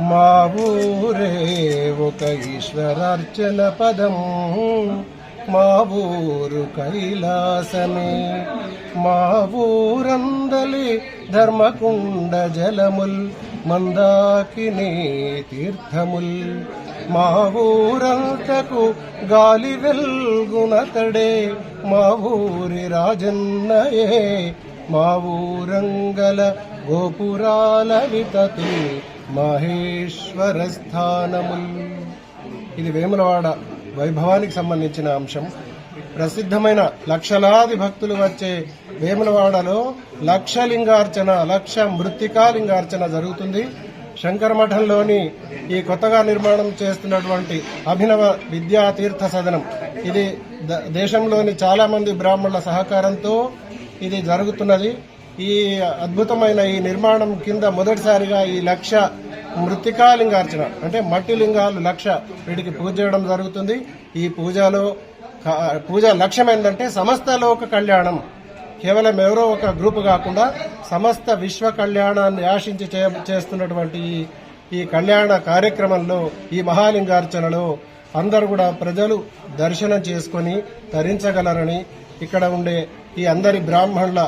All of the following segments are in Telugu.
మా ఊరే ఒక ఈశ్వరార్చన పదం, మా ఊరు కైలాసమే. మా ఊరందలి ధర్మకుండ జలముల్, మందాకిని తీర్థముల్. మా ఊరంతకు గాలి వెల్గునతడే, మా ఊరి రాజన్నయే. మా ఊరంగల గోపురాల వితతు మహేశ్వర స్థానముల్. ఇది వేములవాడ వైభవానికి సంబంధించిన అంశం. ప్రసిద్ధమైన లక్షలాది భక్తులు వచ్చే వేములవాడలో లక్షలింగార్చన, లక్ష మృత్తికాలింగార్చన జరుగుతుంది. శంకర మఠంలోని ఈ కొత్తగా నిర్మాణం చేస్తున్నటువంటి అభినవ విద్యా తీర్థ సదనం, ఇది దేశంలోని చాలా మంది బ్రాహ్మణుల సహకారంతో ఇది జరుగుతున్నది. ఈ అద్భుతమైన ఈ నిర్మాణం కింద మొదటిసారిగా ఈ లక్ష మృత్తికాలింగార్చన అంటే మట్టి లింగాలు 1,00,000 వీటికి పూజ చేయడం జరుగుతుంది. ఈ పూజ లక్ష్యం ఏంటంటే సమస్త లోక కళ్యాణం. కేవలం ఎవరో ఒక గ్రూపు కాకుండా సమస్త విశ్వ కళ్యాణాన్ని ఆశించి చేస్తున్నటువంటి ఈ కళ్యాణ కార్యక్రమంలో, ఈ మహాలింగార్చనలో అందరూ కూడా ప్రజలు దర్శనం చేసుకుని తరించగలరని ఇక్కడ ఉండే ఈ అందరి బ్రాహ్మణుల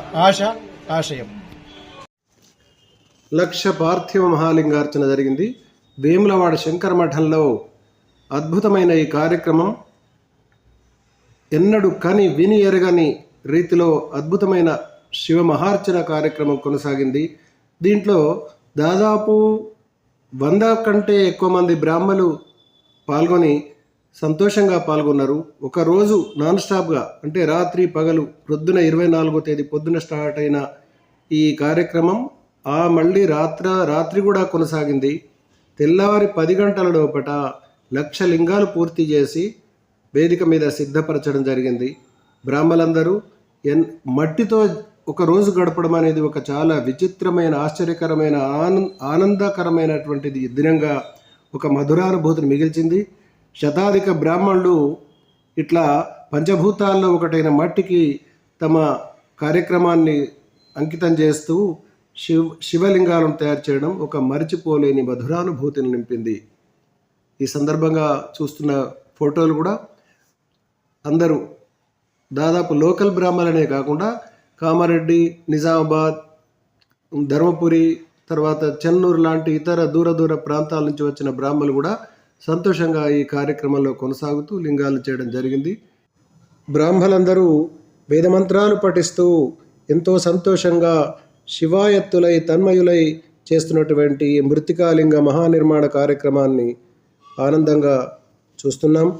ఆశయం. 1,00,000 పార్థివ మహాలింగార్చన జరిగింది వేములవాడ శంకర మఠంలో. అద్భుతమైన ఈ కార్యక్రమం ఎన్నడూ కని విని ఎరగని రీతిలో అద్భుతమైన శివ మహార్చన కార్యక్రమం కొనసాగింది. దీంట్లో దాదాపు 100 కంటే ఎక్కువ మంది బ్రాహ్మలు పాల్గొని సంతోషంగా పాల్గొన్నారు. ఒకరోజు నాన్ స్టాప్గా అంటే రాత్రి పగలు ప్రొద్దున 24వ తేదీ పొద్దున స్టార్ట్ అయిన ఈ కార్యక్రమం మళ్ళీ రాత్రి కూడా కొనసాగింది. తెల్లవారి 10 గంటల లోపట 1,00,000 లింగాలు పూర్తి చేసి వేదిక మీద సిద్ధపరచడం జరిగింది. బ్రాహ్మలందరూ మట్టితో ఒక రోజు గడపడం అనేది ఒక చాలా విచిత్రమైన, ఆశ్చర్యకరమైన, ఆనందకరమైనటువంటిది దినంగా ఒక మధురానుభూతిని మిగిల్చింది. శతాధిక బ్రాహ్మణులు ఇట్లా పంచభూతాల్లో ఒకటైన మట్టికి తమ కార్యక్రమాన్ని అంకితం చేస్తూ శివలింగాలను తయారు చేయడం ఒక మరిచిపోలేని మధురానుభూతిని నింపింది. ఈ సందర్భంగా చూస్తున్న ఫోటోలు కూడా అందరూ దాదాపు లోకల్ బ్రాహ్మణులనే కాకుండా కామారెడ్డి, నిజామాబాద్, ధర్మపురి, తర్వాత చెన్నూరు లాంటి ఇతర దూర ప్రాంతాల నుంచి వచ్చిన బ్రాహ్మణులు కూడా సంతోషంగా ఈ కార్యక్రమంలో కొనసాగుతూ లింగాలు చేయడం జరిగింది. బ్రాహ్మణులందరూ వేదమంత్రాలు పఠిస్తూ ఎంతో సంతోషంగా శివాయత్తులై తన్మయులై చేస్తున్నటువంటి మృత్తికాలింగ మహానిర్మాణ కార్యక్రమాన్ని ఆనందంగా చూస్తున్నాం.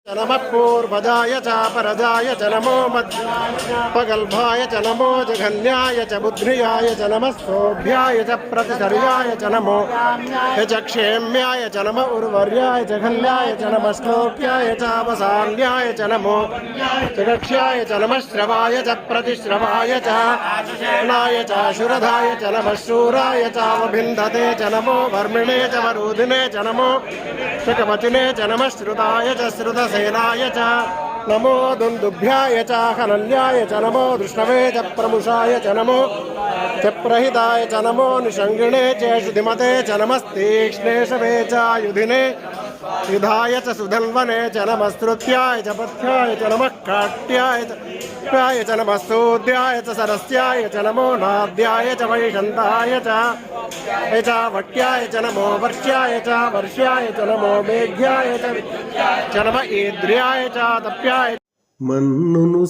నమః పూర్వజాయ చ పరజాయ చ నమో మధ్యపగల్భాయ చ నమో జఘన్యాయ చ బుద్ధ్రియాయ చ నమస్తోభ్యాయ చ ప్రతిచర్యాయ చ నమో చ క్షేమ్యాయ చ నమ ఉర్వర్యాయ చ ఖల్యాయ చ నమశ్లోక్యాయ చ వసాన్యాయ చ నమో చక్షాయ చ నమ శ్రవాయ చ ప్రతిశ్రవాయ చ నాయ చ శురధాయ చ నమ శూరాయ చ వభిందతే చ నమో వర్మిణే చ వరుధినే చ నమో శకవచనే చ నమ శ్రుతాయ చ శ్రుత సేనాయ చ నమో దుందుభ్యాయ చ హనన్యాయ చ నమో దృష్ణవే చ ప్రముషాయ చ నమో చ ప్రహితాయ చ నమో నిషంగిణే చ శుధిమతే చ నమస్తీక్ష్ణేషవే చ యుధినే యుధాయ చ సుధన్వనే చ నమస్తృత్యాయ చ పథ్యాయ చ నమః కాట్యాయ చ నమస్తూద్యాయ చ సరస్యాయ చ నమో నాద్యాయ చ వైషంతాయ చ వట్యాయ చ నమో వర్ష్యాయ చ వర్ష్యాయ చ నమో మేఘ్యాయ చ నమ ఈద్ర్యాయ చ తప్యాయ. మన్నును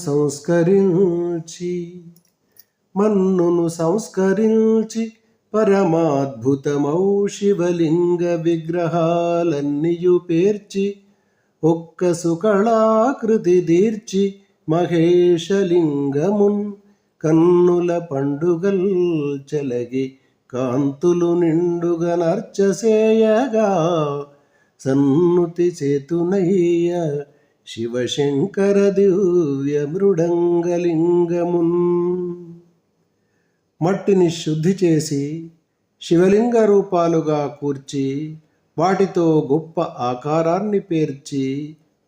సంస్కరించి పరమాద్భుతమౌ శివలింగ విగ్రహాలన్నీయు పేర్చి ఒక్క సుకళాకృతి దీర్చి మహేశలింగమున్ కన్నుల పండుగల్ చెలగి కాంతులు నిండుగా నర్చసేయగా సన్నుతి చేతునయ్య శివశంకర దివ్య మృడంగలింగమున్. మట్టిని శుద్ధి చేసి శివలింగ రూపాలుగా కూర్చి వాటితో గొప్ప ఆకారాన్ని పేర్చి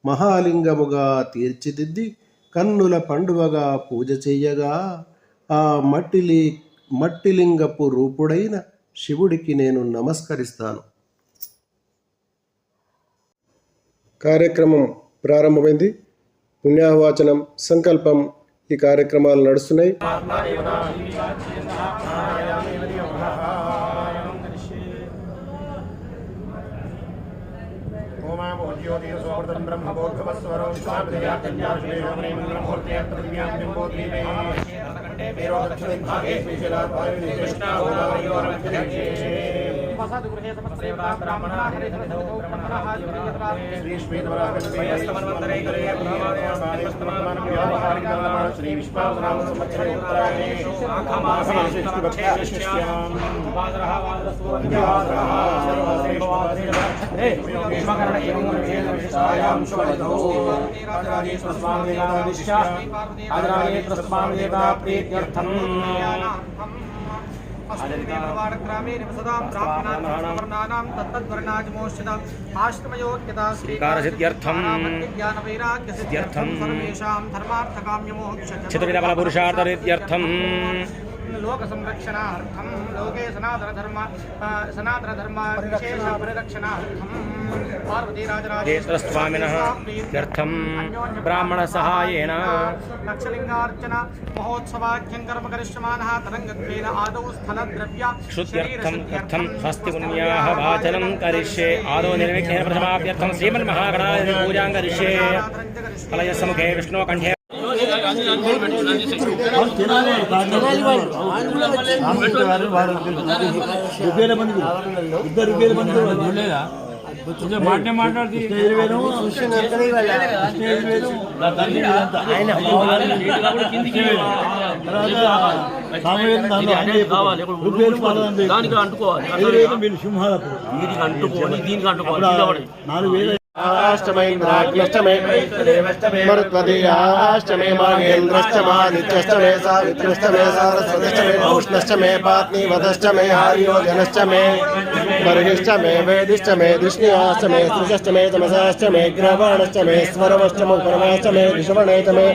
మహాలింగముగా తీర్చిదిద్ది కన్నుల పండువగా పూజ చెయ్యగా ఆ మట్టిలింగపు రూపుడైన శివుడికి నేను నమస్కరిస్తాను. కార్యక్రమం ప్రారంభమైంది. పుణ్యాహవాచనం, సంకల్పం ఈ కార్యక్రమాలు నడుస్తున్నాయి. लोक संरक्षणार्थम लोके सनातन धर्म विशेष परिरक्षणार्थम पार्वती राजराजेश्वरस्वामिनः इत्यर्थं ब्राह्मण सहायेन नक्षलिंगार्चन महोत्सवाख्यं कर्म करिष्यमानः तरंगत्वेन आदौ स्थलद्रव्य शुद्ध्यर्थं कथं स्वस्ति पुण्याः वाचनं करिष्ये आदौ निर्विघ्नेन प्रथमाभ्यर्थं श्रीमन्महागणाधिपति पूजां करिष्ये कलयसमुखे विष्णुकण्ठे మాట్లాడి దానికి అంటుకోవాలి అంటుకోవాలి దీనికి అంటుకోవాలి 4000 अष्टमे मरुत्वदीयाष्टमे माघेन्द्रष्टमादित्यष्टमे सावित्रष्टमे सारस्वतष्टमे भौष्णष्टमे पात्नीवदष्टमे हार्योजनष्टमे बर्हिष्टमे वेदिष्टमे दुष्ण्याष्टमे सृजष्टमे तमसाष्टमे ग्रहवाणष्टमे स्वरमष्टमे परमाष्टमे विषवणेतमे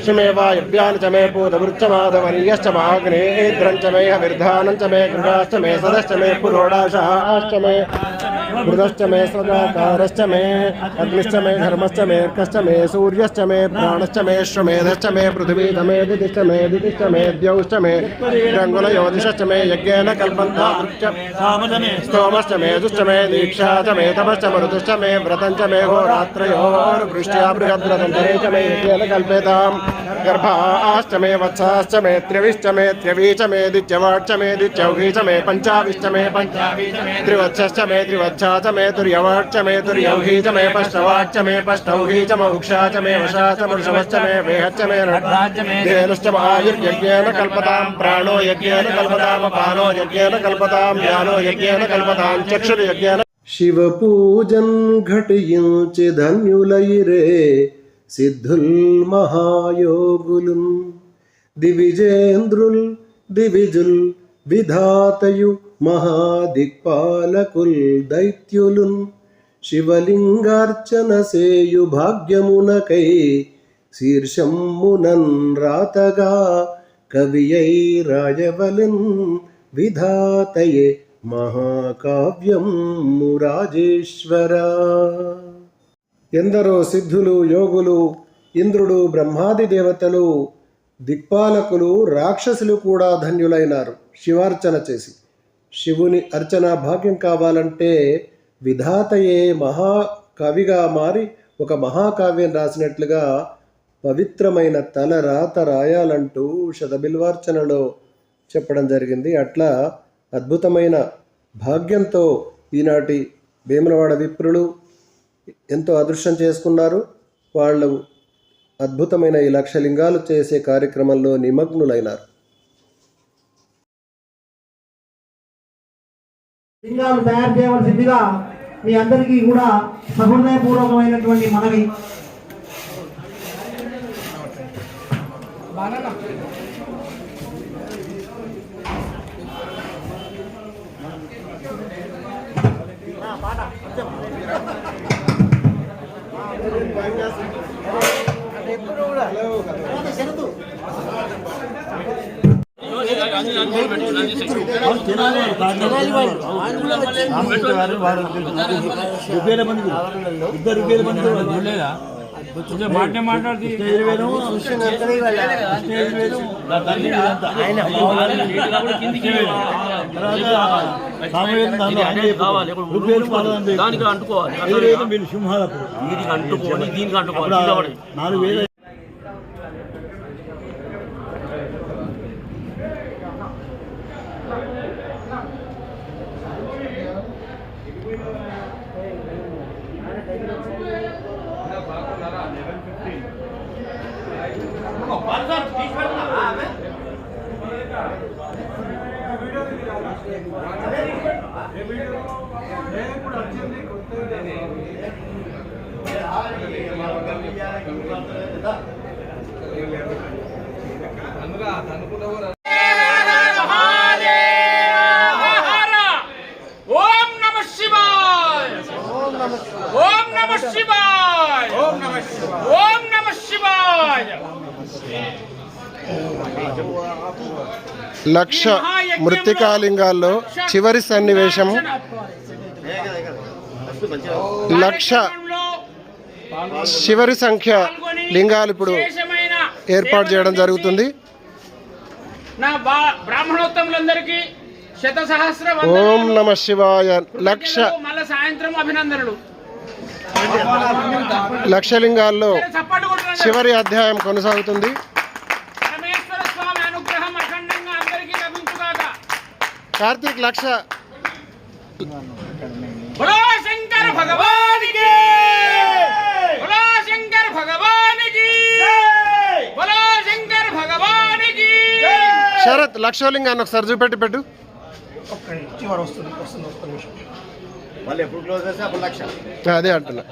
ष्टमे वायव्यानचमे पूतवृक्षमादवर्यष्टमाग्नेन्द्रञ्चमे हविर्धानञ्चमे गृहाष्टमे सदष्टमे पुरोडाशाष्टमे मृदष्टमे स्वदाकारष्टमे अग्निष्टमे धर्मष्टमे अर्कष्टमे सूर्यष्टमे प्राणष्टमे श्वमेधष्टमे पृथ्वीतमे दितिष्टमे दितिष्टमे द्यौष्टमे रङ्गुलयोदिषष्टमे यज्ञेन कल्पन्तामृक्षमे स्तोमष्टमे दुष्टमे दीक्षाचमे तपश्चमे ऋतुष्टमे व्रतञ्चमे होरात्रयोर्वृष्ट्या बृहद्व्रतञ्चमे च मे यज्ञेन कल्पेताम् गर्भाष्टमे वत्साष्टमे त्र्यविष्टमे त्र्यवीचमे दित्यवाक्षमे दित्यौघीचमे पञ्चाविष्टमे त्रिवत्सष्टमे त्रिवत्साचमे तुर्यवाक्षमे तुर्यौघीचमे पष्टवाक्षमे पष्टौघीचमौक्षाचमे वशाचमृषवश्चमे वेहच्चमे धेनुश्चम आयुर्यज्ञेन कल्पतां प्राणो यज्ञेन कल्पतां पानो यज्ञेन कल्पतां ज्ञानो यज्ञेन कल्पतां चक्षुर्यज्ञेन శివ పూజన్ ఘటించి ధన్యులైరే సిద్ధుల్ మహాయోగులున్ దివిజేంద్రుల్ దివిజుల్ విధాతయు మహాదిక్పాలకుల్ దైత్యులున్ శివలింగార్చన సేయు భాగ్యమునకై శీర్షమ్మునన్ రాతగా కవియై రాయవలన్ విధాతయే మహాకావ్యం రాజేశ్వర. ఎందరో సిద్ధులు, యోగులు, ఇంద్రుడు, బ్రహ్మాది దేవతలు, దిక్పాలకులు, రాక్షసులు కూడా ధన్యులైనారు శివార్చన చేసి. శివుని అర్చన భాగ్యం కావాలంటే విధాతయే మహాకవిగా మారి ఒక మహాకావ్యం రాసినట్లుగా పవిత్రమైన తల రాత రాయాలంటూ శతబిల్వార్చనలో చెప్పడం జరిగింది. అట్లా అద్భుతమైన భాగ్యంతో ఈనాటి వేములవాడ విప్రులు ఎంతో అదృష్టం చేసుకున్నారు. వాళ్ళు అద్భుతమైన ఈ లక్షలింగాలు చేసే కార్యక్రమంలో నిమగ్నులైనారు. లింగాలు తయారు చేయవలసిందిగా మీ అందరికీ కూడా సహృదయపూర్వకమైనటువంటి మనవి. మాట్లాడుతుంది దానికి అంటుకోవాలి, దీనికి అంటుకోవాలి, దీనికి అంటుకోవాలి. 4000 ఓం నమః శివాయ, ఓం నమః శివాయ, ఓం నమః శివాయ. లక్ష మృత్తికాలింగాల్లో చివరి సన్నివేశం లక్ష చివరి సంఖ్య లింగాలు ఇప్పుడు ఏర్పాటు చేయడం జరుగుతుంది. నా బ్రాహ్మణోత్తములందరికీ శత సహస్ర ఓం నమ శివాయ. లక్ష మళ్ళా సాయంత్రం అభినందనలు. లక్షలింగాల్లో చప్పట్లు కొట్టండి. చివరి అధ్యాయం కొనసాగుతుంది. పరమేశ్వర స్వామి అనుగ్రహం అఖండంగా అందరికీ లభించుగాక. కార్తీక్ లక్ష. బోలో శంకర భగవానికి, బోలో శంకర భగవానికి, బోలో శంకర భగవానికి. శరత్ లక్షలింగాన్ని ఒకసారి చూపెట్టి పెట్టు. అదే అంటున్నా.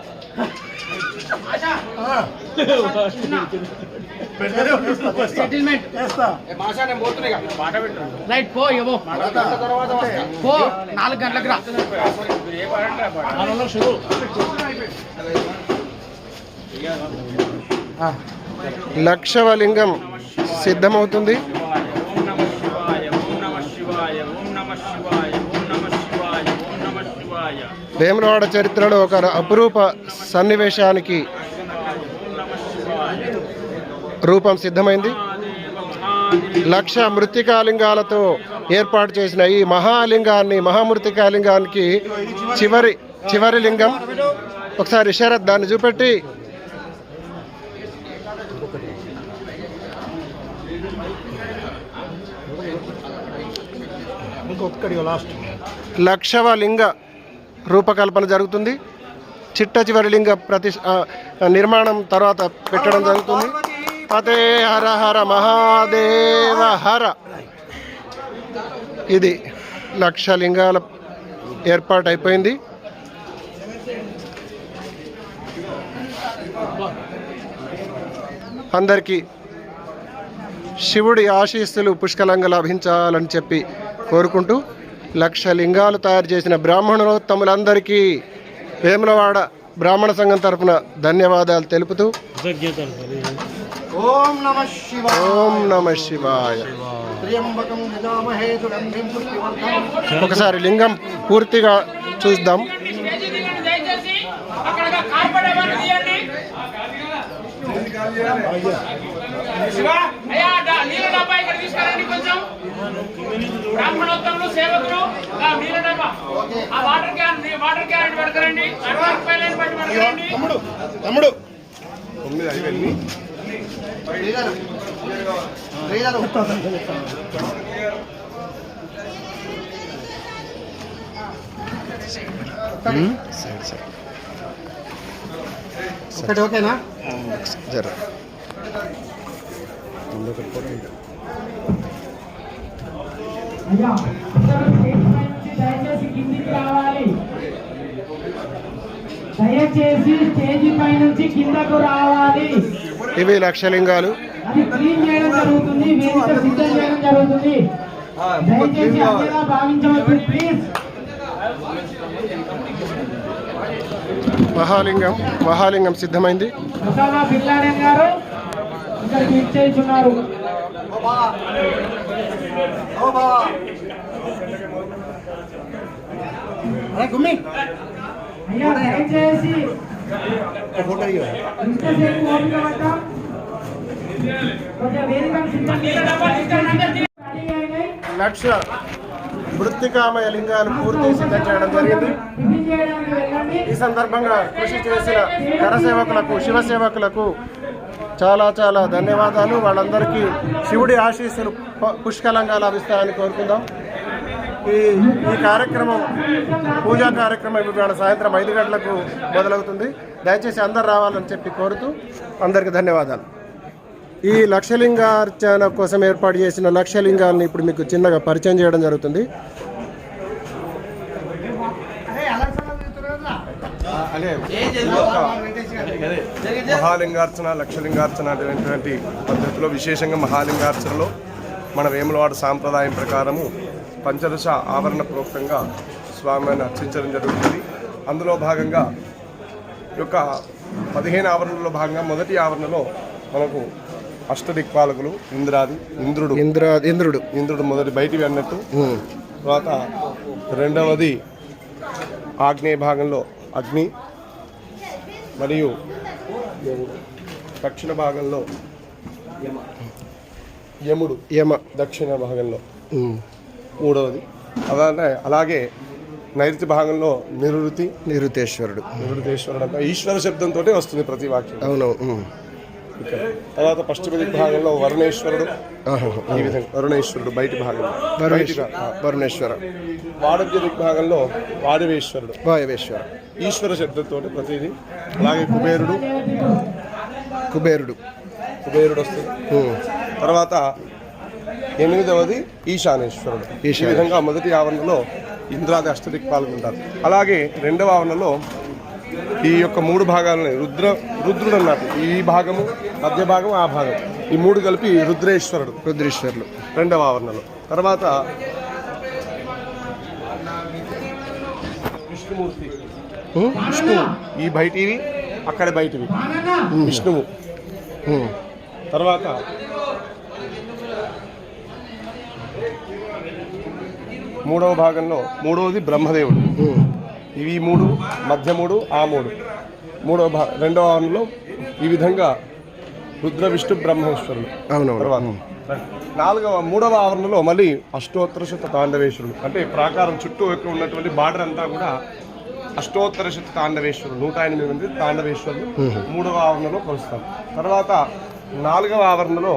రైట్ పో ఇవ్వు. పో 4 గంటలకు రా. లక్షవ లింగం సిద్ధమవుతుంది. వేములవాడ చరిత్రలో ఒక అపురూప సన్నివేశానికి రూపం సిద్ధమైంది. లక్ష మృత్తికాలింగాలతో ఏర్పాటు చేసిన ఈ మహాలింగాన్ని, మహామృత్తికాలింగానికి చివరి లింగం. ఒకసారి శరత్ దాన్ని చూపెట్టి. లక్షవ లింగ రూపకల్పన జరుగుతుంది. చిట్ట చివరి లింగ నిర్మాణం తర్వాత పెట్టడం జరుగుతుంది. పతే హర హర మహాదేవ హర. ఇది లక్ష లింగాల ఏర్పాటు అయిపోయింది. అందరికీ శివుడి ఆశీస్సులు పుష్కలంగా లభించాలని చెప్పి కోరుకుంటూ లక్ష లింగాలు తయారు చేసిన బ్రాహ్మణోత్తములందరికీ వేములవాడ బ్రాహ్మణ సంఘం తరఫున ధన్యవాదాలు తెలుపుతూ ఓం నమః శివాయ. ఓం నమ శివాయ. త్ర్యంబకం యజామహే సుగంధిం పుష్టివర్ధనం. ఒకసారి లింగం పూర్తిగా చూద్దాం. దయచేసి అక్కడ కార్పెట్ ఎవరు తీయండి. అయ్యా నీళ్ళ డబ్బా ఇక్కడ తీసుకురండి. కొంచెం బ్రాహ్మణోత్తములు సేవకులు నీళ్ళ డబ్బా, ఆ వాటర్ క్యాన్ పట్టుకురండి. 60 రూపాయలు పట్టి పట్టుకురండి. తమ్ముడు ఒకటి ఓకేనా? జర అయ్యా అందరూ స్టేజ్ పై నుంచి దయచేసి కిందికి రావాలి. దయచేసి స్టేజ్ పై నుంచి కిందకు రావాలి. ఇవి లక్షలింగాలు. అది క్లీన్ చేయడం జరుగుతుంది, వేదిక సిద్ధం చేయడం జరుగుతుంది. దయచేసి అదేలా భావించవద్దు ప్లీజ్. మహాలింగం సిద్ధమైంది. ముసావా బిల్లాడెన్ గారు ఇక్కడ క్లిక్ చేస్తున్నారు. అరే గుమ్మి అయ్యా దయచేసి ఫోటో ఇవ్వ ఇంతసేపు ఓపిక పట్టాం. కొంచెం వేదికను సిద్ధం చేయండి. లక్ష మృత్తికామయ లింగాలు పూర్తి సిద్ధం చేయడం జరిగింది. టిఫిన్ చేయడానికి వెళ్ళండి. ఈ సందర్భంగా కృషి చేసిన కరసేవకులకు శివసేవకులకు చాలా చాలా ధన్యవాదాలు. వాళ్ళందరికీ శివుడి ఆశీస్సులు పుష్కలంగా లభిస్తాయని కోరుకుందాం. ఈ కార్యక్రమం పూజా కార్యక్రమం ఇవాళ సాయంత్రం 5 గంటలకు మొదలవుతుంది. దయచేసి అందరు రావాలని చెప్పి కోరుతూ అందరికీ ధన్యవాదాలు. ఈ లక్షలింగార్చన కోసం ఏర్పాటు చేసిన లక్షలింగాలను ఇప్పుడు మీకు చిన్నగా పరిచయం చేయడం జరుగుతుంది. మహాలింగార్చన లక్షలింగార్చన అనేటువంటి పద్ధతిలో విశేషంగా మహాలింగార్చనలో మన వేములవాడ సాంప్రదాయం ప్రకారము పంచదశ ఆవరణ ప్రోక్తంగా స్వామిని అర్చించడం జరుగుతుంది. అందులో భాగంగా ఈ యొక్క 15 ఆవరణలో భాగంగా మొదటి ఆవరణలో మనకు అష్టదిక్పాలకులు ఇంద్రుడు మొదటి బయటివి అన్నట్టు. తర్వాత రెండవది ఆగ్నేయ భాగంలో అగ్ని, మరియు దక్షిణ భాగంలో యమ దక్షిణ భాగంలో మూడవది. అలాగే నైరుతి భాగంలో నిరుతేశ్వరుడు అంటే ఈశ్వర శబ్దంతో వస్తుంది ప్రతి వాక్యం. అవును. తర్వాత పశ్చిమ దిక్ భాగంలో వరుణేశ్వరుడు, ఈ విధంగా వరుణేశ్వరుడు బయటి భాగంలో వరుణేశ్వర. వాడవ్య దిక్ భాగంలో వాయువేశ్వరుడు ఈశ్వర శబ్దంతో ప్రతిదీ. అలాగే కుబేరుడు వస్తుంది. తర్వాత 8వది ఈశానేశ్వరుడు. ఈ విధంగా మొదటి ఆవరణలో ఇంద్రాది అష్టదిక్పాలకు ఉంటారు. అలాగే 2వ ఆవరణలో ఈ యొక్క 3 భాగాలని రుద్రుడు అన్నట్టు, ఈ భాగము మధ్య భాగం ఆ భాగం, ఈ 3 కలిపి రుద్రేశ్వరుడు 2వ ఆవరణలో. తర్వాత విష్ణువు ఈ బయటివి అక్కడ బయటివి విష్ణువు. తర్వాత మూడవ భాగంలో మూడవది బ్రహ్మదేవుడు. ఇవి 3 మధ్య 3 ఆ 3. రెండవ ఆవరణలో ఈ విధంగా రుద్ర విష్ణు బ్రహ్మేశ్వరుడు. తర్వాత 3వ ఆవరణలో మళ్ళీ అష్టోత్తర శత తాండవేశ్వరుడు, అంటే ప్రాకారం చుట్టూ ఎక్కువ ఉన్నటువంటి బార్డర్ అంతా కూడా అష్టోత్తర శత తాండవేశ్వరుడు, 108 మంది తాండవేశ్వరులు 3వ ఆవరణలో కొలుస్తారు. తర్వాత 4వ ఆవరణలో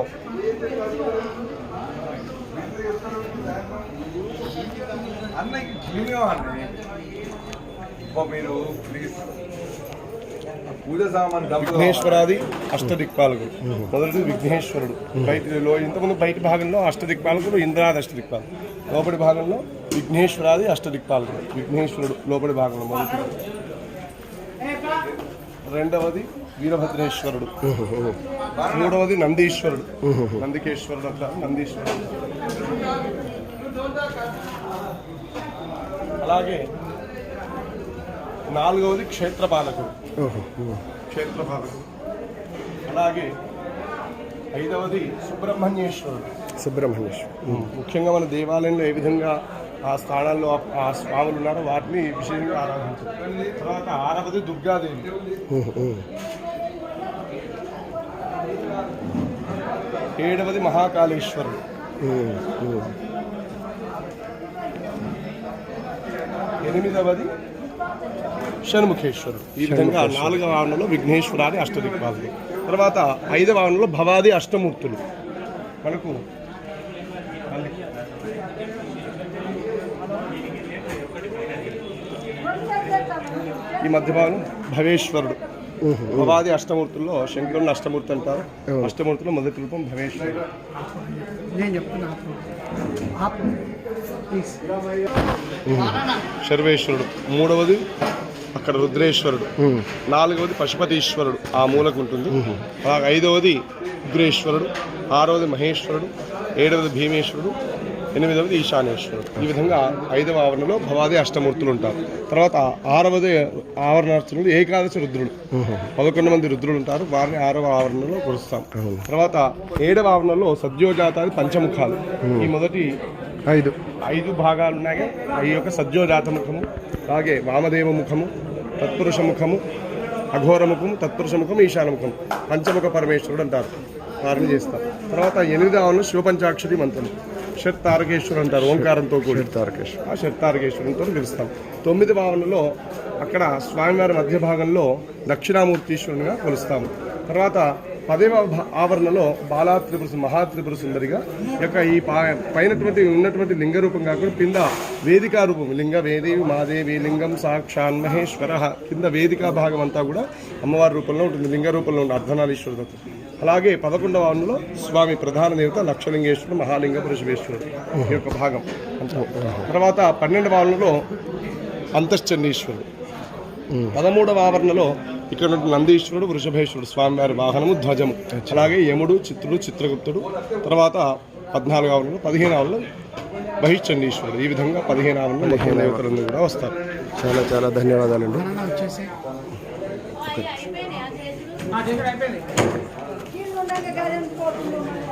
విఘ్నేశ్వరాది అష్టదిక్పాలకులు. మొదటి విఘ్నేశ్వరుడు బయటిలో, ఇంతకుముందు బయటి భాగంలో అష్టదిక్పాలకులు ఇంద్రాది అష్టదిక్పాలకులు, లోపలి భాగంలో విఘ్నేశ్వరాది అష్టదిక్పాలకులు. విఘ్నేశ్వరుడు లోపలి భాగంలో మొదటి. రెండవది వీరభద్రేశ్వరుడు. మూడవది నందీశ్వరుడు, నందికేశ్వరుడు అంటారు, నందీశ్వరుడు. అలాగే 4వది క్షేత్రపాలకుడు. అలాగే 5వది సుబ్రహ్మణ్యేశ్వరుడు. ముఖ్యంగా మన దేవాలయంలో ఏ విధంగా ఆ స్థానాల్లో ఆ స్వాములు ఉన్నారో వాటిని విశేషంగా ఆరాధించారు. తర్వాత 6వది దుర్గాదేవి. 7వది మహాకాళేశ్వరుడు. 8వది షణ్ముఖేశ్వరుడు. ఈ విధంగా 4వ ఆవరణలో విఘ్నేశ్వరాది అష్టదిక్పాలకులు. తర్వాత 5వ ఆవరణలో భవాది అష్టమూర్తులు. మనకు ఈ మధ్య భాగం భవేశ్వరుడు. భవాది అష్టమూర్తుల్లో శంకరుని అష్టమూర్తి అంటారు. అష్టమూర్తుల్లో మొదటి రూపం భవేశ్వరుడు. శర్వేశ్వరుడు. 3వది అక్కడ రుద్రేశ్వరుడు. 4వది పశుపతీశ్వరుడు, ఆ మూలకు ఉంటుంది. 5వది ఉగ్రేశ్వరుడు. 6వది మహేశ్వరుడు. 7వది భీమేశ్వరుడు. 8వది ఈశానేశ్వరుడు. ఈ విధంగా 5వ ఆవరణలో భవాది అష్టమూర్తులు ఉంటారు. తర్వాత 6వది ఆవరణార్చనలు ఏకాదశి రుద్రుడు, 11 మంది రుద్రులు ఉంటారు. వారిని 6వ ఆవరణలో కొలుస్తాం. తర్వాత 7వ ఆవరణలో సద్యోజాతాది పంచముఖాలు. ఈ మొదటి 5 భాగాలు ఉన్నాయి. ఈ యొక్క సద్యోజాత ముఖము, అలాగే వామదేవ ముఖము, తత్పురుష ముఖము, అఘోర ముఖము, తత్పురుష ముఖము, ఈశాన ముఖము, పంచముఖ పరమేశ్వరుడు అంటారు. వారిని చేస్తాం. తర్వాత 8వ ఆవరణలో శివపంచాక్షరి మంత్రం, షట్తారకేశ్వరుడు అంటారు. ఓంకారంతో కూడి ఆ షట్తారకేశ్వరునితో పిలుస్తాం. 9వ ఆవరణలో అక్కడ స్వామివారి మధ్య భాగంలో దక్షిణామూర్తీశ్వరునిగా కొలుస్తాము. తర్వాత 10వ ఆవరణలో బాలా త్రిపుర మహాత్రిపుర సుందరిగా యొక్క ఈ పైనటువంటి ఉన్నటువంటి లింగ రూపం కాకుండా కింద వేదికా రూపం, లింగ వేదేవి మాదేవి లింగం సాక్షాన్ మహేశ్వర, కింద వేదికా భాగం అంతా కూడా అమ్మవారి రూపంలో ఉంటుంది, లింగ రూపంలో ఉంటుంది అర్ధనారీశ్వరుడు. అలాగే 11వ ఆవరణలో స్వామి ప్రధాన దేవత లక్షలింగేశ్వరుడు, మహాలింగ పురుషవేశ్వరుడు ఈ యొక్క భాగం. తర్వాత 12వ ఆవరణలో అంతశ్చండీశ్వరుడు. 13వ ఆవరణలో ఇక్కడ నందీశ్వరుడు, వృషభేశ్వరుడు స్వామివారి వాహనము, ధ్వజము. అలాగే యముడు, చిత్రుడు, చిత్రగుప్తుడు. తర్వాత 14వ ఆవరణలో 15వ ఆవరణలో బహిశ్చండీశ్వరుడు. ఈ విధంగా 15 ఆవరణలో మొత్తం దేవతలందరూ కూడా వస్తారు. చాలా చాలా ధన్యవాదాలండి. సచ్చిదానంద